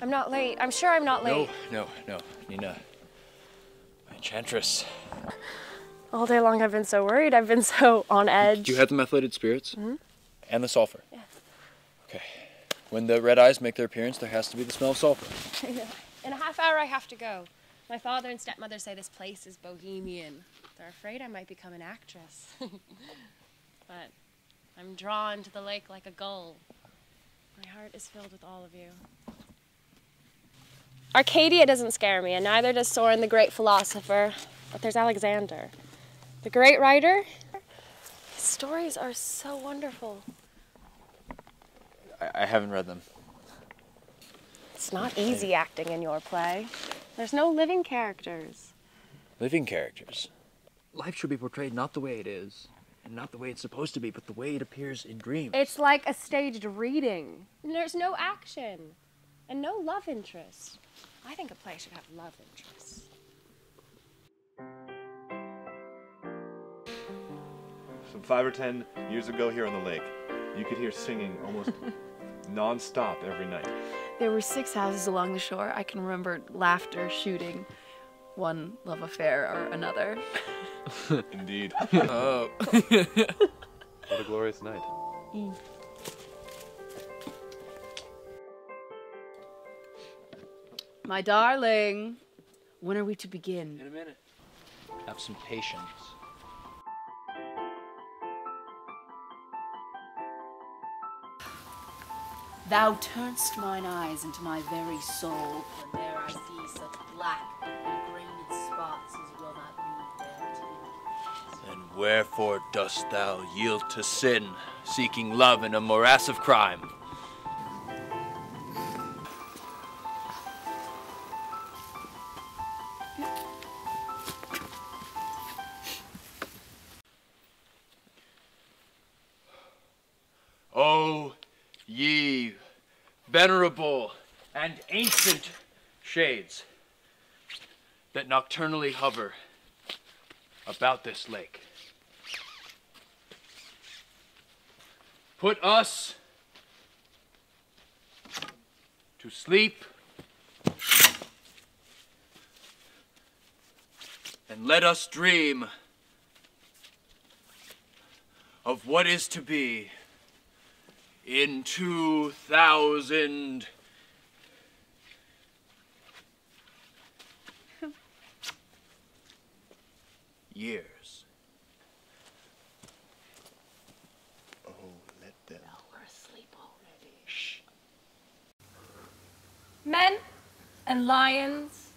I'm not late. I'm sure I'm not late. No, Nina. My enchantress. All day long I've been so worried. I've been so on edge. Do you have the methylated spirits? Mm-hmm. And the sulfur? Yeah. Okay. When the red eyes make their appearance, there has to be the smell of sulfur. In a half hour I have to go. My father and stepmother say this place is bohemian. They're afraid I might become an actress. But I'm drawn to the lake like a gull. My heart is filled with all of you. Arcadia doesn't scare me, and neither does Soren the great philosopher. But there's Alexander, the great writer. His stories are so wonderful. I haven't read them. It's not easy acting in your play. There's no living characters. Living characters? Life should be portrayed not the way it is, and not the way it's supposed to be, but the way it appears in dreams. It's like a staged reading. There's no action, and no love interest. I think a play should have love interests. Some 5 or 10 years ago here on the lake, you could hear singing almost non-stop every night. There were 6 houses along the shore. I can remember laughter, shooting, one love affair or another. Indeed. Oh. What a glorious night. My darling, when are we to begin? In a minute. Have some patience. Thou turn'st mine eyes into my very soul, and there I see such black and grained spots as will not move there to. Then wherefore dost thou yield to sin, seeking love in a morass of crime? O ye venerable and ancient shades that nocturnally hover about this lake, put us to sleep and let us dream of what is to be in 2,000 years. Oh, let them. No, we're asleep already. Shh. Men and lions,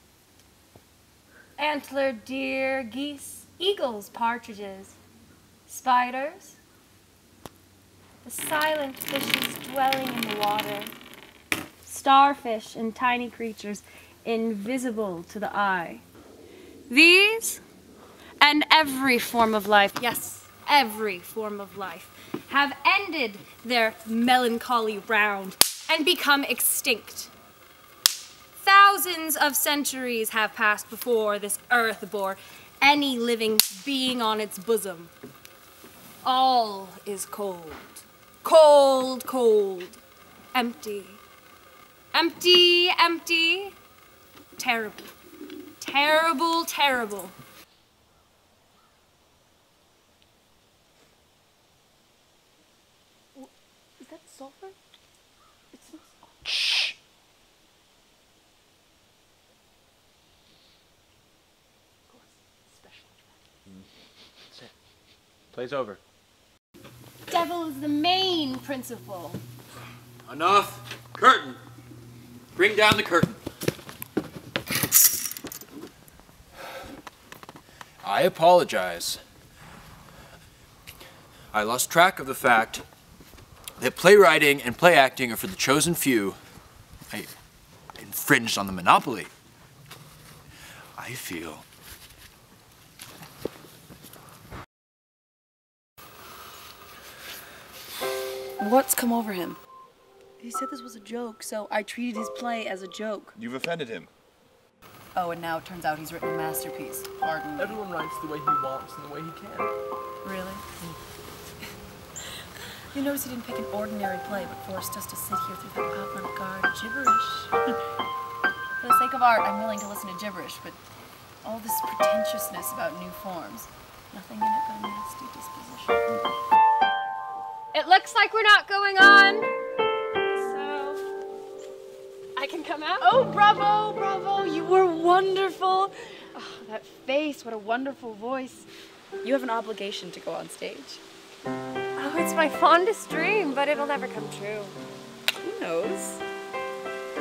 antlered deer, geese, eagles, partridges, spiders, the silent fishes dwelling in the water, starfish and tiny creatures invisible to the eye. These and every form of life, yes, every form of life, have ended their melancholy round and become extinct. Thousands of centuries have passed before this earth bore any living being on its bosom. All is cold. Cold, cold, empty, empty, empty, terrible, terrible, terrible. Is that sulfur? It smells awful. Shh. Of course, special. That's it. Play's over. Devil is the main principle. Enough. Curtain. Bring down the curtain. I apologize. I lost track of the fact that playwriting and play acting are for the chosen few. I infringed on the monopoly. I feel What's come over him? He said this was a joke, so I treated his play as a joke. You've offended him. Oh, and now it turns out he's written a masterpiece. Pardon me. Everyone writes the way he wants and the way he can. Really? You notice he didn't pick an ordinary play, but forced us to sit here through that avant-garde gibberish. For the sake of art, I'm willing to listen to gibberish, but all this pretentiousness about new forms, nothing in it but a nasty disposition. It looks like we're not going on, so I can come out? Oh, bravo, bravo, you were wonderful. Oh, that face, what a wonderful voice. You have an obligation to go on stage. Oh, it's my fondest dream, but it'll never come true. Who knows?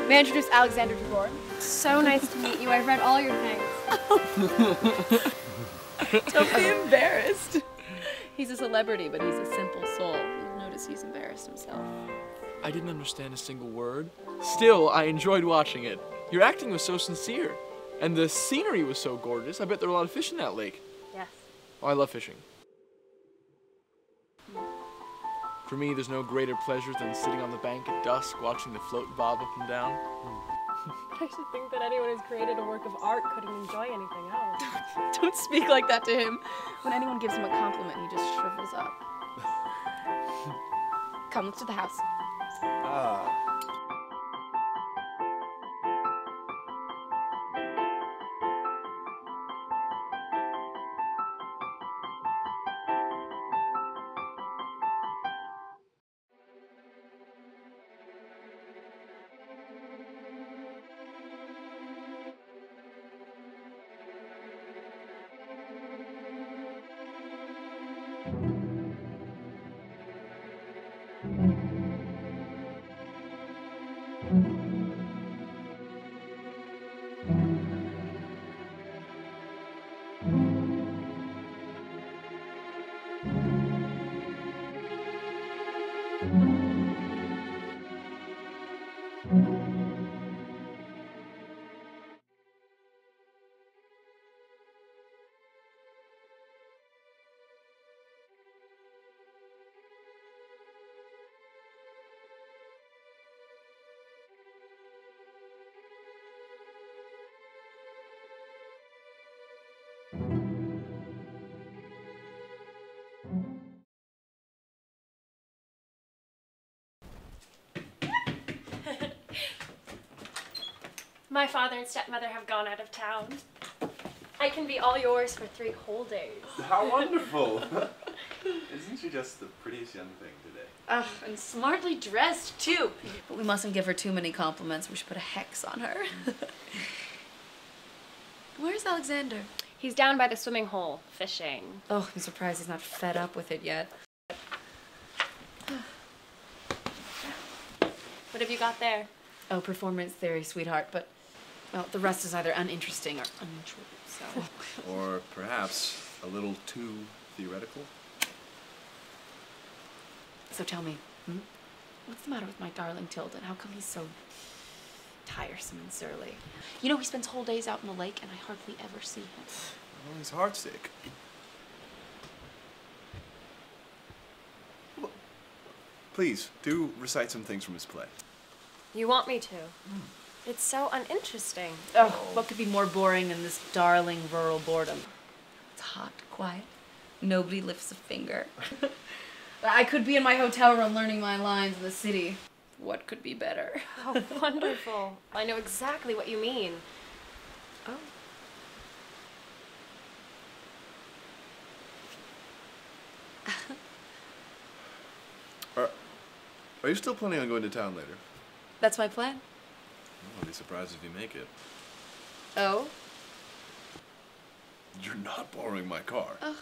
May I introduce Alexander Dvorak? So nice to meet you. I've read all your things. Don't be embarrassed. He's a celebrity, but he's a simple soul. You'll notice he's embarrassed himself. I didn't understand a single word. Still, I enjoyed watching it. Your acting was so sincere. And the scenery was so gorgeous. I bet there were a lot of fish in that lake. Yes. Oh, I love fishing. For me, there's no greater pleasure than sitting on the bank at dusk watching the float bob up and down. I should think that anyone who's created a work of art couldn't enjoy anything else. Don't speak like that to him. When anyone gives him a compliment, he just shrivels up. Come, let's to the house. Ah. My father and stepmother have gone out of town. I can be all yours for 3 whole days. How wonderful! Isn't she just the prettiest young thing today? Ugh, and smartly dressed, too. But we mustn't give her too many compliments. We should put a hex on her. Where's Alexander? He's down by the swimming hole, fishing. Oh, I'm surprised he's not fed up with it yet. What have you got there? Oh, performance theory, sweetheart, but, well, the rest is either uninteresting or untrue, so. Or perhaps a little too theoretical? So tell me, what's the matter with my darling Tilden? How come he's so tiresome and surly? You know, he spends whole days out in the lake, and I hardly ever see him. Well, he's heartsick. Please, do recite some things from his play. You want me to? It's so uninteresting. Oh, what could be more boring than this darling rural boredom? It's hot, quiet. Nobody lifts a finger. I could be in my hotel room learning my lines in the city. What could be better? Oh, wonderful. I know exactly what you mean. Oh. Are you still planning on going to town later? That's my plan. I'll be surprised if you make it. Oh? You're not borrowing my car. Ugh.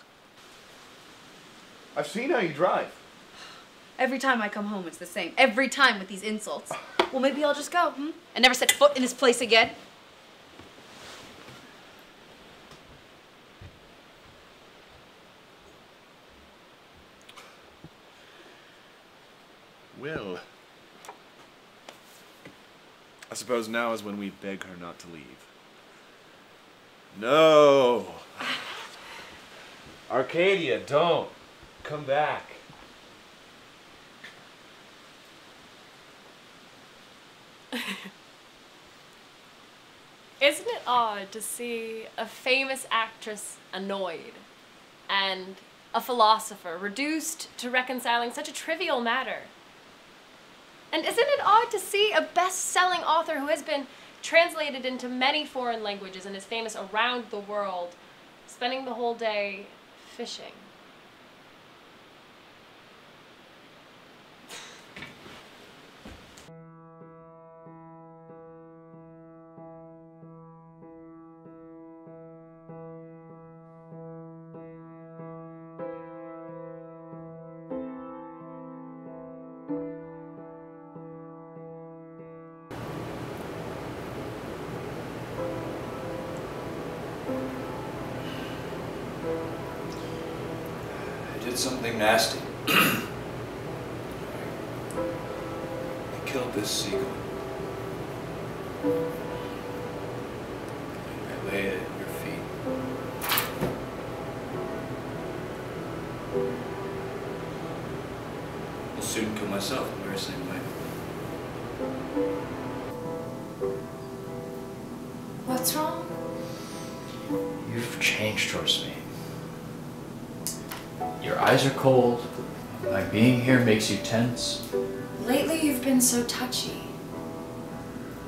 I've seen how you drive. Every time I come home, it's the same. Every time with these insults. Well, maybe I'll just go, and never set foot in this place again. Well, I suppose now is when we beg her not to leave. No! Arcadia, don't! Come back. Isn't it odd to see a famous actress annoyed and a philosopher, reduced to reconciling such a trivial matter. And isn't it odd to see a best-selling author who has been translated into many foreign languages and is famous around the world, spending the whole day fishing? I did something nasty. I killed this seagull. I lay it at your feet. I'll soon kill myself the very same way. What's wrong? You've changed towards me. Your eyes are cold. My being here makes you tense. Lately you've been so touchy.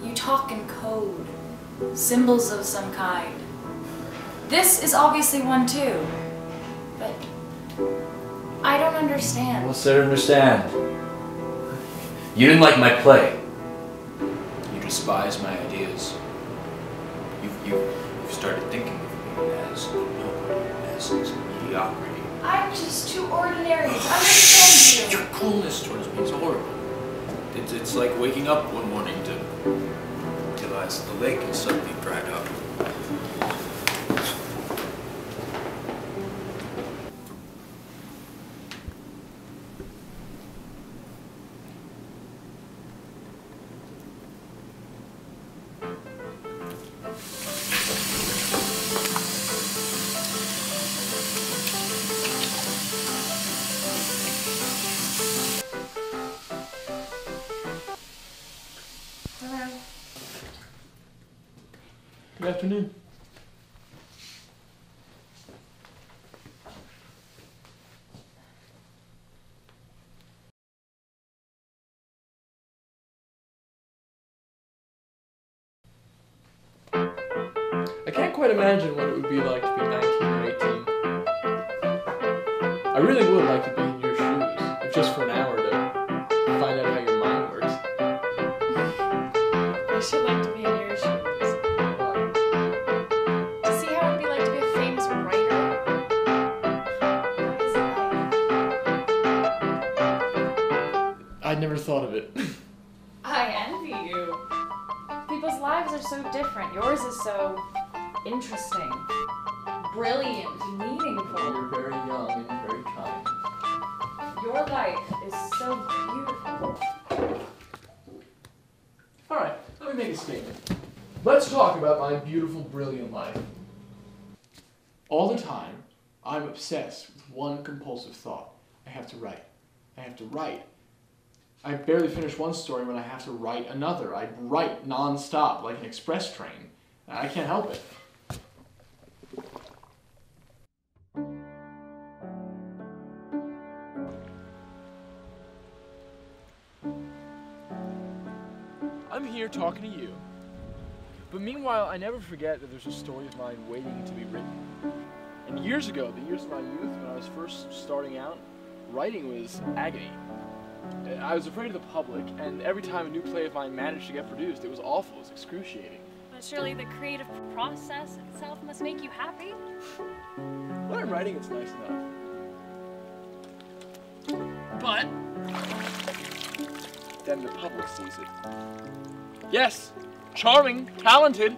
You talk in code. Symbols of some kind. This is obviously one too. But I don't understand. What's there to understand? You didn't like my play. You despise my ideas. You've started thinking of me as nobody, as mediocrity. I'm just too ordinary to understand you. Your coolness towards me is horrible. It's like waking up one morning to realize the lake is suddenly dried up. Good afternoon. I can't quite imagine what it would be like to be 19 or 18. I really would like to be in your shoes, if just for an hour to find out how your mind works. I should like to be in your shoes. To see how it would be like to be a famous writer. What is it like? I'd never thought of it. I envy you. People's lives are so different. Yours is so interesting, brilliant, meaningful. You're very young and very kind. Your life is so beautiful. Alright, let me make a statement. Let's talk about my beautiful, brilliant life. All the time, I'm obsessed with one compulsive thought. I have to write. I have to write. I barely finish one story when I have to write another. I write non-stop, like an express train. I can't help it. I'm here talking to you. But meanwhile, I never forget that there's a story of mine waiting to be written. And years ago, the years of my youth, when I was first starting out, writing was agony. I was afraid of the public, and every time a new play of mine managed to get produced, it was awful, it was excruciating. But surely the creative process itself must make you happy? When I'm writing, it's nice enough. But then the public sees it. Yes, charming, talented,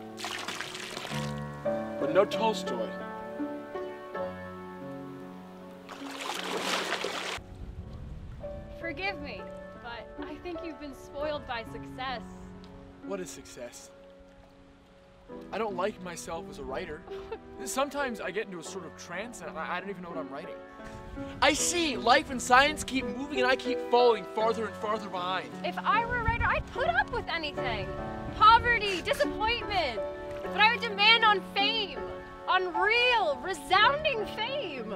but no Tolstoy. Forgive me, but I think you've been spoiled by success. What is success? I don't like myself as a writer. Sometimes I get into a sort of trance and I don't even know what I'm writing. I see life and science keep moving and I keep falling farther and farther behind. If I were a writer, I'd put up with anything. Poverty, disappointment. But I would demand on fame. On real, resounding fame.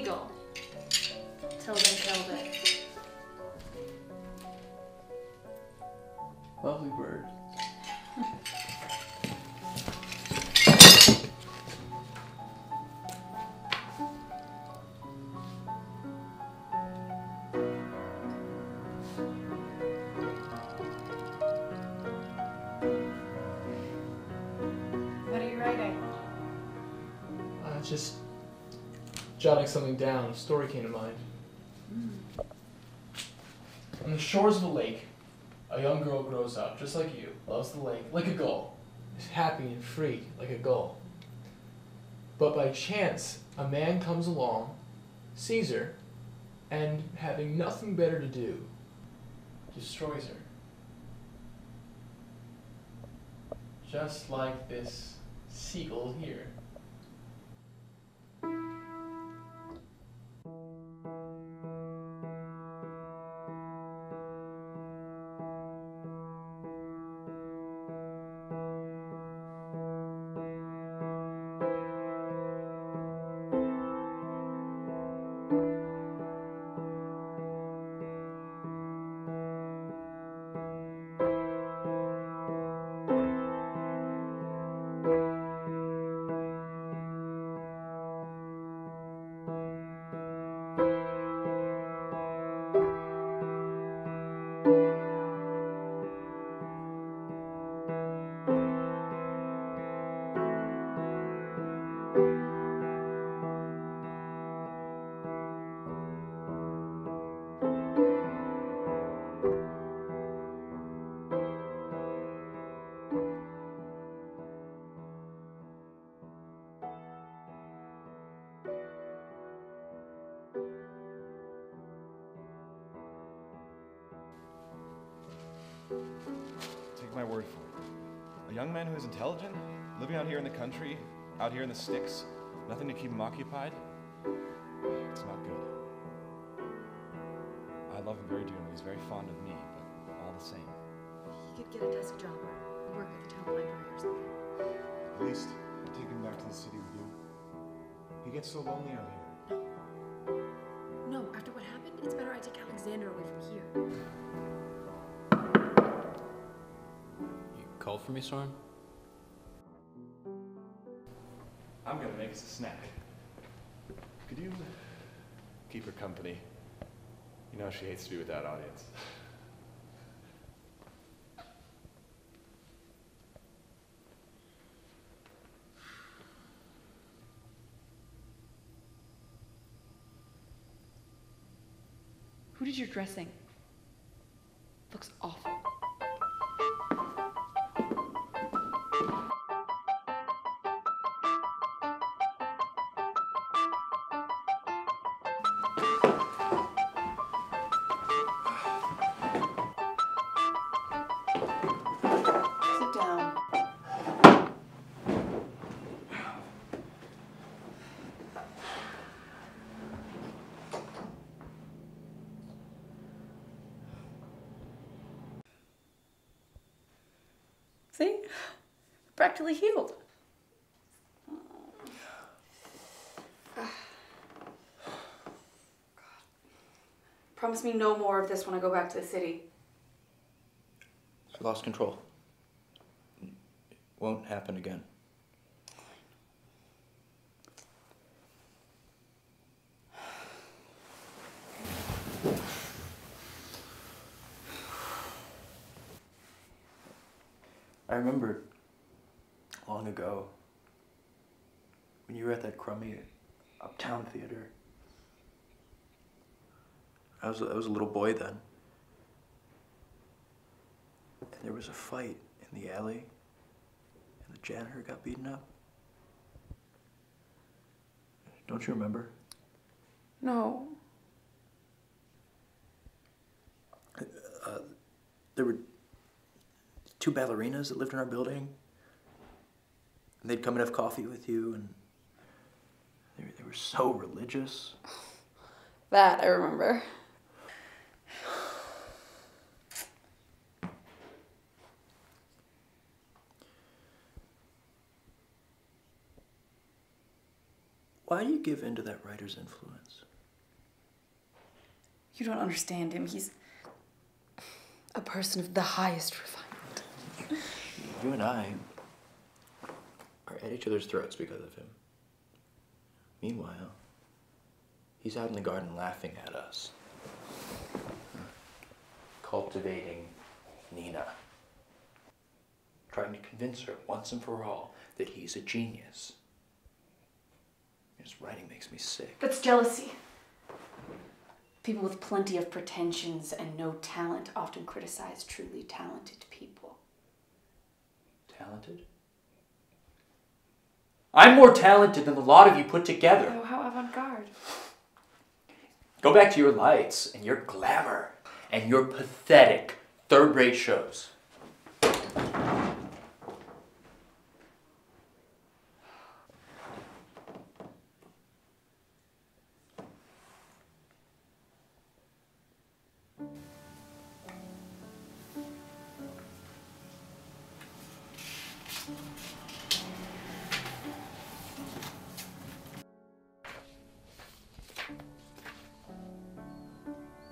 eagle. Till they killed it. Lovely bird. What are you writing? Just jotting something down. A story came to mind. On the shores of a lake, a young girl grows up, just like you, loves the lake, like a gull, is happy and free, like a gull. But by chance, a man comes along, sees her, and having nothing better to do, destroys her. Just like this seagull here. Take my word for it. A young man who is intelligent, living out here in the country, out here in the sticks, nothing to keep him occupied, it's not good. I love him very dearly. He's very fond of me, but all the same. He could get a desk job or work at the town library or something. At least take him back to the city with you. He gets so lonely out here. No, after what happened, it's better I take Alexander away from here. You called for me, Soren? I'm gonna make us a snack. Could you keep her company? You know she hates to be without audience. Who did your dressing? Looks awful. Sit down. See? Practically healed. Promise me no more of this when I go back to the city. I lost control. It won't happen again. I remember long ago when you were at that crummy uptown theater. I was a little boy then. And there was a fight in the alley, and the janitor got beaten up. Don't you remember? No. There were two ballerinas that lived in our building, and they'd come and have coffee with you, and they were so religious. That I remember. Why do you give in to that writer's influence? You don't understand him. He's a person of the highest refinement. You and I are at each other's throats because of him. Meanwhile, he's out in the garden laughing at us. Cultivating Nina. Trying to convince her once and for all that he's a genius. His writing makes me sick. That's jealousy. People with plenty of pretensions and no talent often criticize truly talented people. Talented? I'm more talented than a lot of you put together. Oh, how avant-garde. Go back to your lights and your glamour and your pathetic third-rate shows.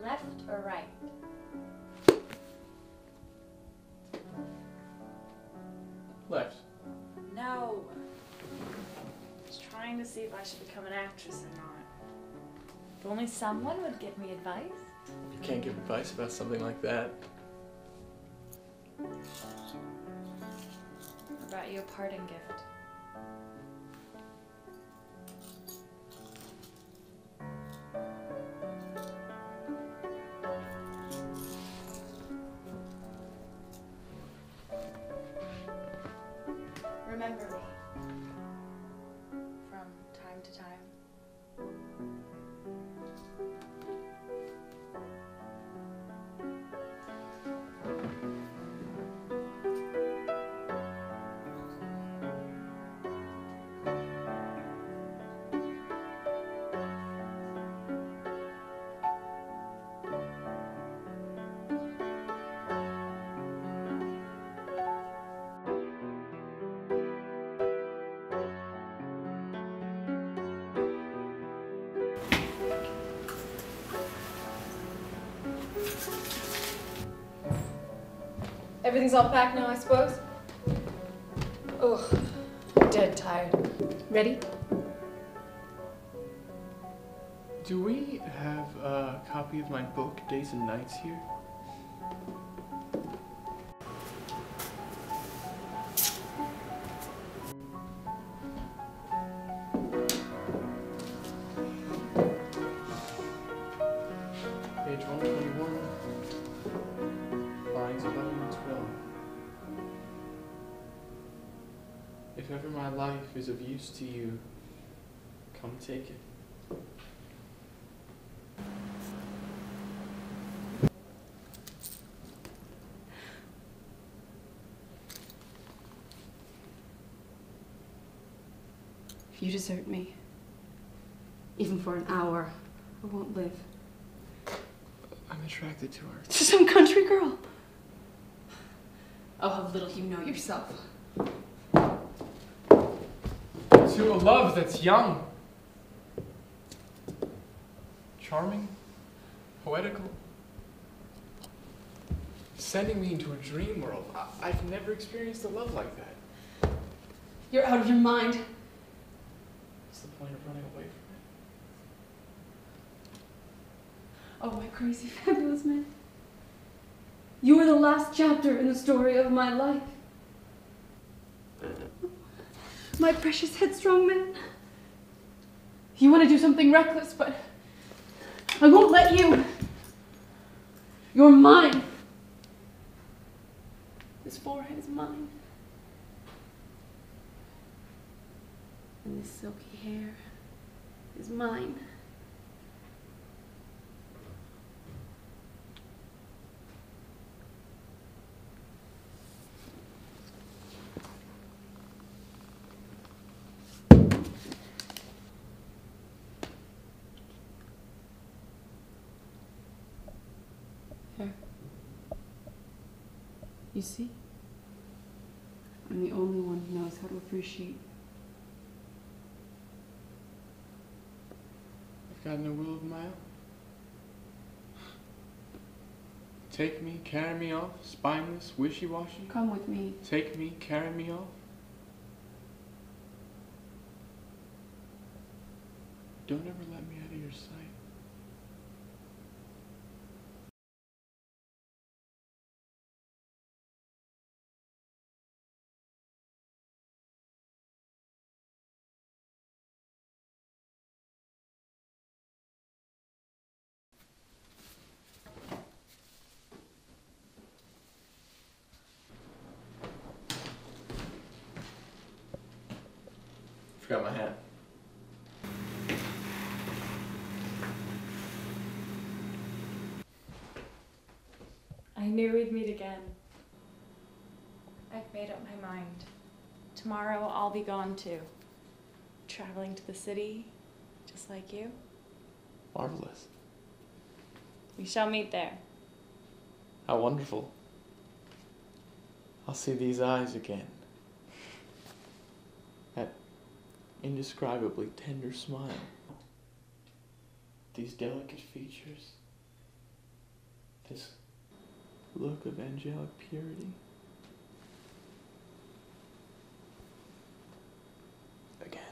Left or right? Left. No. I was trying to see if I should become an actress or not. If only someone would give me advice. You can't give advice about something like that. I brought you a parting gift. Remember me from time to time. Everything's all packed now, I suppose? Ugh, dead tired. Ready? Do we have a copy of my book, Days and Nights, here? Page 121, lines 11 and 12. If ever my life is of use to you, come take it. If you desert me, even for an hour, I won't live. I'm attracted to her. To some country girl. Oh, how little you know yourself. To a love that's young, charming, poetical, sending me into a dream world. I've never experienced a love like that. You're out of your mind. What's the point of running away from it? Oh, my crazy, fabulous man. You are the last chapter in the story of my life. My precious, headstrong man. You want to do something reckless, but I won't let you. You're mine. This forehead is mine. And this silky hair is mine. There. You see? I'm the only one who knows how to appreciate got no will of my own. Take me, carry me off, spineless, wishy-washy. Come with me. Take me, carry me off. Don't ever let me out of your sight. Forgot my hat. I knew we'd meet again. I've made up my mind. Tomorrow I'll be gone too. Traveling to the city, just like you. Marvelous. We shall meet there. How wonderful. I'll see these eyes again. That indescribably tender smile. These delicate features. This look of angelic purity. Again.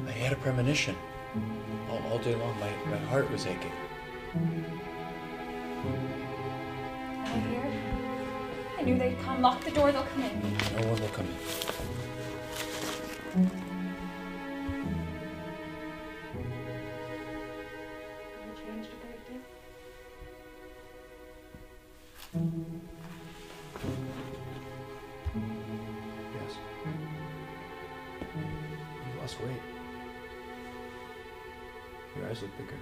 I had a premonition. All day long, my heart was aching. I hear. I knew they'd come. Lock the door, they'll come in. No one will come in. You changed a great deal. Yes. You lost weight. Your eyes look bigger.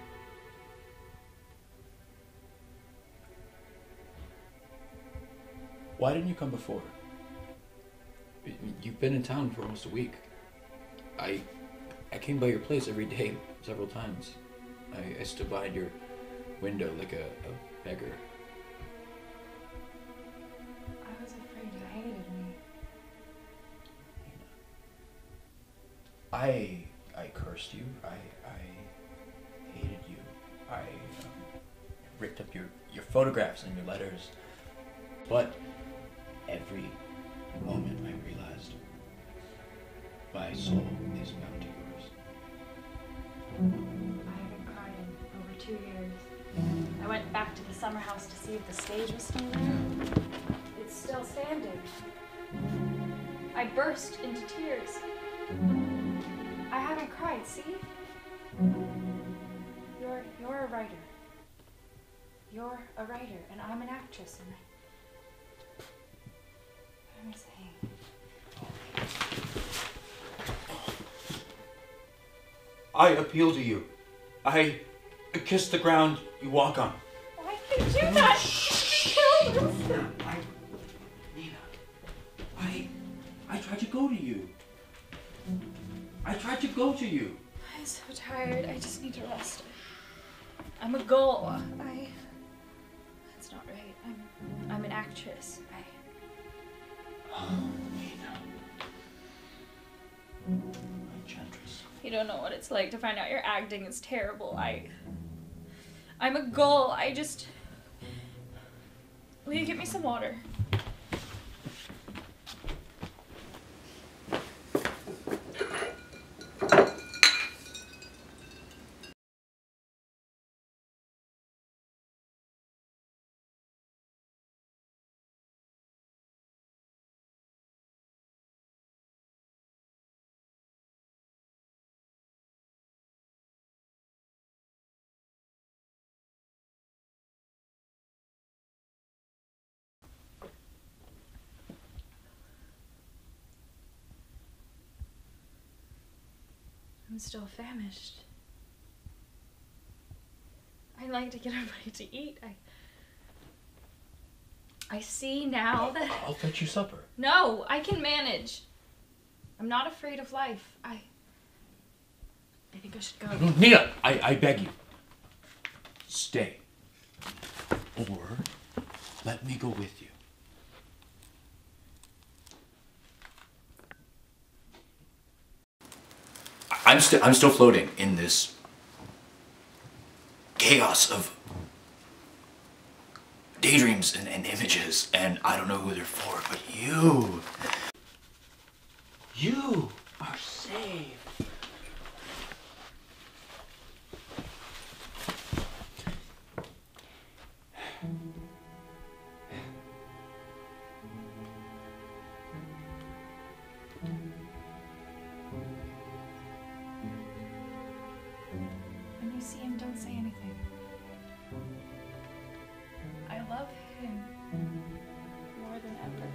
Why didn't you come before? You've been in town for almost a week. I came by your place every day, several times. I stood behind your window like a beggar. I was afraid you hated me. I cursed you. I hated you. I ripped up your photographs and your letters. But every moment I realized my soul is bound to yours. I haven't cried in over 2 years. I went back to the summer house to see if the stage was still there. It's still standing. I burst into tears. I haven't cried, see? You're a writer. You're a writer, and I'm an actress, and what am I saying? I appeal to you. I kiss the ground you walk on. Why could you not kill us? Nina, I tried to go to you. I tried to go to you. I'm so tired. I just need to rest. I'm a gull. That's not right. I'm an actress. Oh, Nina. Enchantress. You don't know what it's like to find out your acting is terrible. I'm a gull. Will you get me some water? I'm still famished. I like to get a bite to eat. I see now that... I'll fetch you supper. No, I can manage. I'm not afraid of life. I think I should go. Nina, I beg you. Stay. Or let me go with you. I'm still floating in this chaos of daydreams and images, and I don't know who they're for, but you are safe. When you see him, don't say anything. I love him more than ever.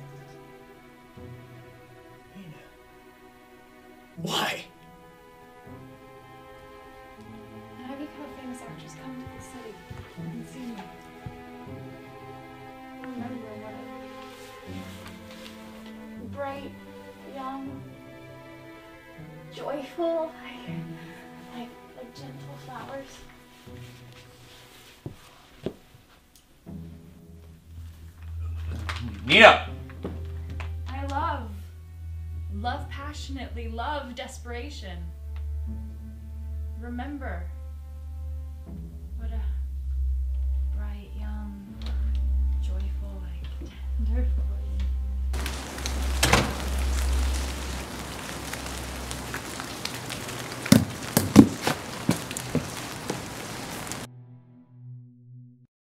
Why? When I become a famous actress, come to the city and see me. Remember what a bright, young, joyful, like gentle flowers. Nina! I love passionately, love desperation. Remember,